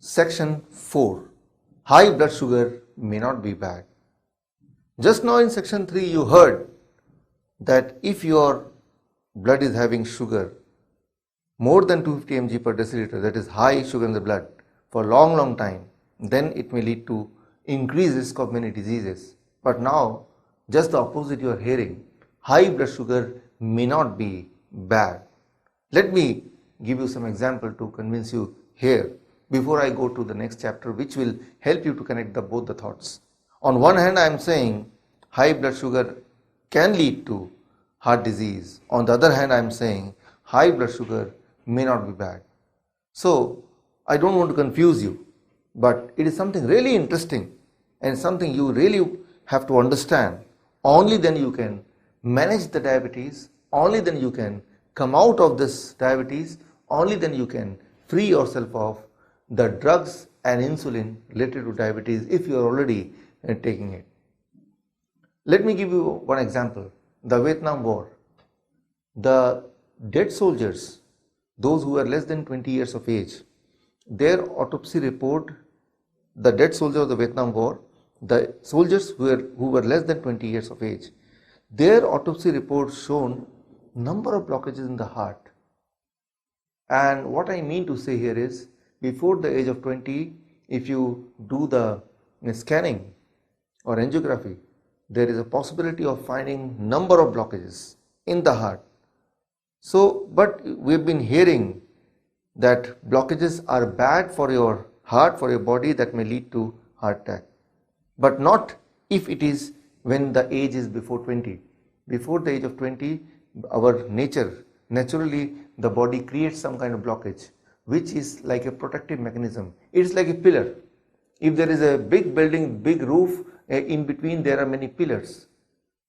Section 4. High blood sugar may not be bad. Just now in section 3 you heard that if your blood is having sugar more than 250 mg per deciliter, that is high sugar in the blood for a long time, then it may lead to increased risk of many diseases. But now just the opposite you are hearing. High blood sugar may not be bad. Let me give you some example to convince you here before I go to the next chapter, which will help you to connect both the thoughts. On one hand, I am saying high blood sugar can lead to heart disease. On the other hand, I am saying high blood sugar may not be bad. So I don't want to confuse you, but it is something really interesting and something you really have to understand. Only then you can manage the diabetes, only then you can come out of this diabetes, only then you can free yourself of the drugs and insulin related to diabetes if you are already taking it. Let me give you one example. The Vietnam War. The dead soldiers, those who were less than 20 years of age, their autopsy report, the dead soldiers of the Vietnam War, the soldiers who were less than 20 years of age, their autopsy report shown number of blockages in the heart. And what I mean to say here is, before the age of 20, if you do the scanning or angiography, there is a possibility of finding number of blockages in the heart. So, but we've been hearing that blockages are bad for your heart, for your body, that may lead to heart attack. But not if it is when the age is before 20. Before the age of 20, our naturally the body creates some kind of blockage, which is like a protective mechanism. It's like a pillar. If there is a big building, big roof, in between there are many pillars.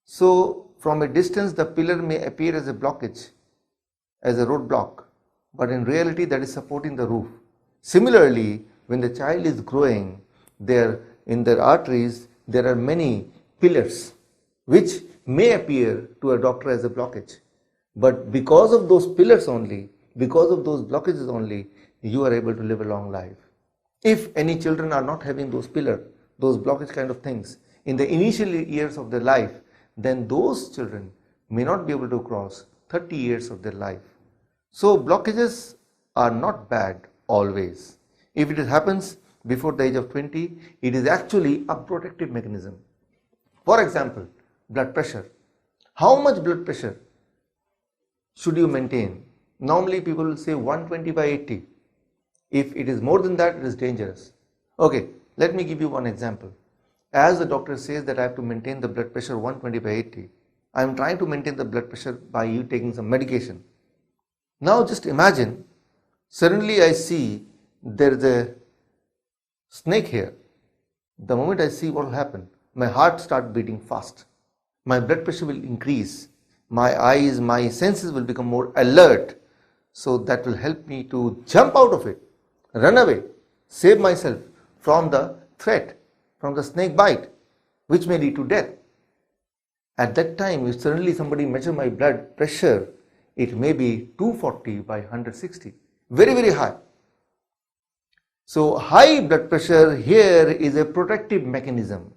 So from a distance the pillar may appear as a blockage, as a roadblock, but in reality that is supporting the roof. Similarly, when the child is growing, in their arteries there are many pillars which may appear to a doctor as a blockage. But because of those pillars only, because of those blockages only, you are able to live a long life. If any children are not having those pillars, those blockage kind of things in the initial years of their life, then those children may not be able to cross 30 years of their life. So blockages are not bad always. If it happens before the age of 20, it is actually a protective mechanism. For example, blood pressure. How much blood pressure should you maintain? Normally people will say 120 by 80. If it is more than that, it is dangerous. Okay, let me give you one example. As the doctor says that I have to maintain the blood pressure 120 by 80, I am trying to maintain the blood pressure by you taking some medication. Now just imagine, suddenly I see there is a snake here. The moment I see, what will happen? My heart starts beating fast. My blood pressure will increase. My eyes, my senses will become more alert. So that will help me to jump out of it, run away, save myself from the threat, from the snake bite, which may lead to death. At that time, if suddenly somebody measures my blood pressure, it may be 240 by 160, very, very high. So high blood pressure here is a protective mechanism.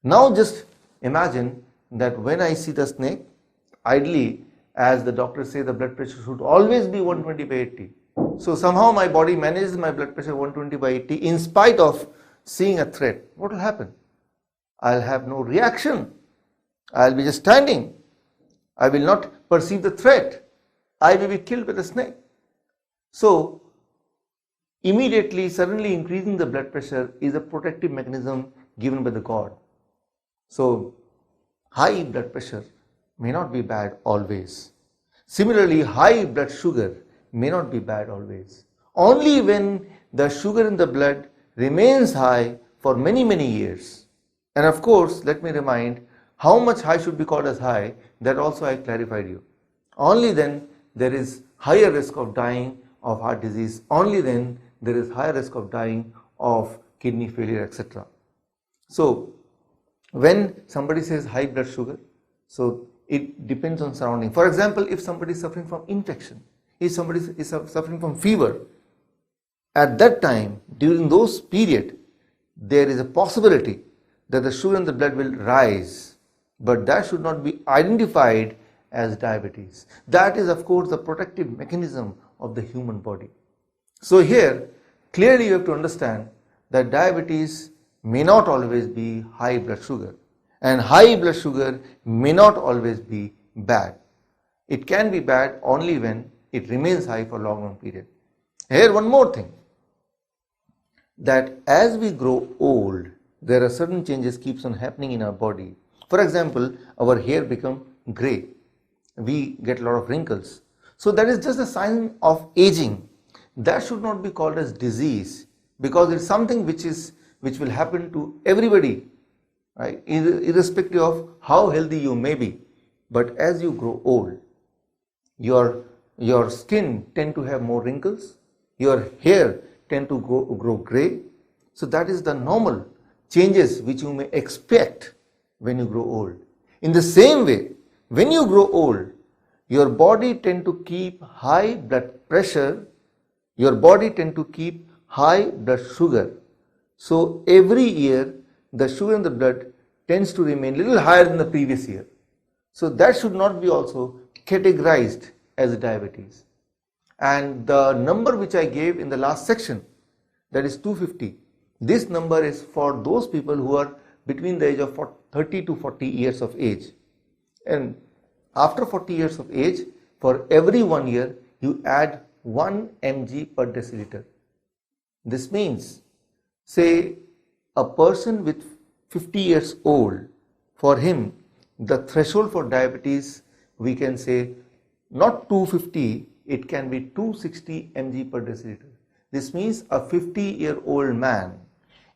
Now just imagine that when I see the snake, ideally, as the doctor says, the blood pressure should always be 120 by 80. So somehow my body manages my blood pressure 120 by 80 in spite of seeing a threat. What will happen? I'll have no reaction. I'll be just standing. I will not perceive the threat. I may be killed by the snake. So immediately, suddenly increasing the blood pressure is a protective mechanism given by the God. So high blood pressure may not be bad always. Similarly, high blood sugar may not be bad always. Only when the sugar in the blood remains high for many, many years. And of course, let me remind, how much high should be called as high, that also I clarified you. Only then there is higher risk of dying of heart disease. Only then there is higher risk of dying of kidney failure, etc. So when somebody says high blood sugar, so it depends on surrounding. For example, if somebody is suffering from infection, if somebody is suffering from fever, at that time, during those period, there is a possibility that the sugar in the blood will rise, but that should not be identified as diabetes. That is, of course, the protective mechanism of the human body. So here, clearly you have to understand that diabetes may not always be high blood sugar, and high blood sugar may not always be bad. It can be bad only when it remains high for a long period. Here one more thing, that as we grow old, there are certain changes keeps on happening in our body. For example, our hair become grey. We get a lot of wrinkles. So that is just a sign of aging. That should not be called as disease, because it's something which will happen to everybody, right? Irrespective of how healthy you may be. But as you grow old, your skin tend to have more wrinkles, your hair tend to grow grey. So that is the normal changes which you may expect when you grow old. In the same way, when you grow old, your body tend to keep high blood pressure, your body tend to keep high blood sugar. So every year the sugar in the blood tends to remain little higher than the previous year. So that should not be also categorized as diabetes. And the number which I gave in the last section, that is 250, this number is for those people who are between the age of 30 to 40 years of age. And after 40 years of age, for every 1 year, you add 1 mg per deciliter. This means, say, a person with 50 years old, for him, the threshold for diabetes, we can say, not 250, it can be 260 mg per deciliter. This means a 50-year-old man,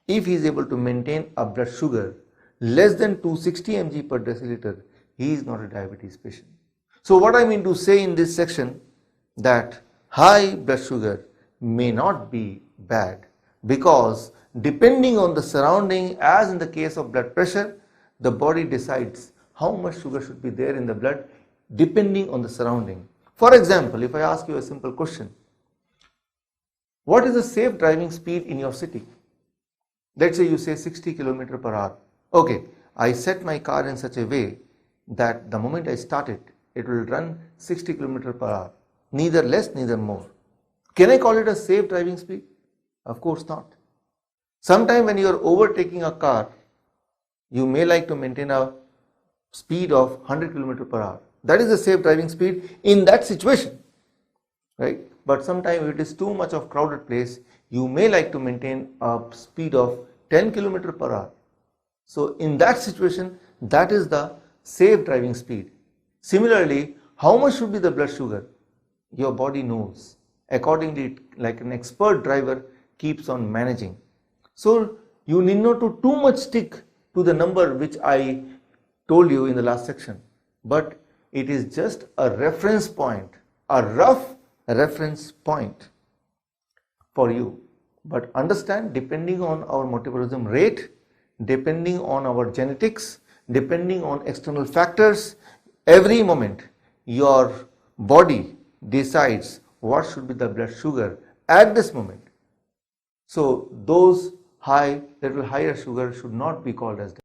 if he is able to maintain a blood sugar less than 260 mg per deciliter, he is not a diabetes patient. So what I mean to say in this section, that high blood sugar may not be bad, because depending on the surrounding, as in the case of blood pressure, the body decides how much sugar should be there in the blood depending on the surrounding. For example, if I ask you a simple question, what is the safe driving speed in your city? Let's say you say 60 km per hour. Okay, I set my car in such a way that the moment I start it, it will run 60 km per hour. Neither less, neither more. Can I call it a safe driving speed? Of course not. Sometime when you are overtaking a car, you may like to maintain a speed of 100 km per hour. That is the safe driving speed in that situation, right? But sometimes if it is too much of crowded place, you may like to maintain a speed of 10 km per hour. So in that situation, that is the safe driving speed. Similarly, how much should be the blood sugar? Your body knows. Accordingly, like an expert driver keeps on managing. So you need not to too much stick to the number which I told you in the last section, but it is just a reference point, a rough reference point for you. But understand, depending on our metabolism rate, depending on our genetics, depending on external factors, every moment your body decides what should be the blood sugar at this moment. So those little higher sugar should not be called as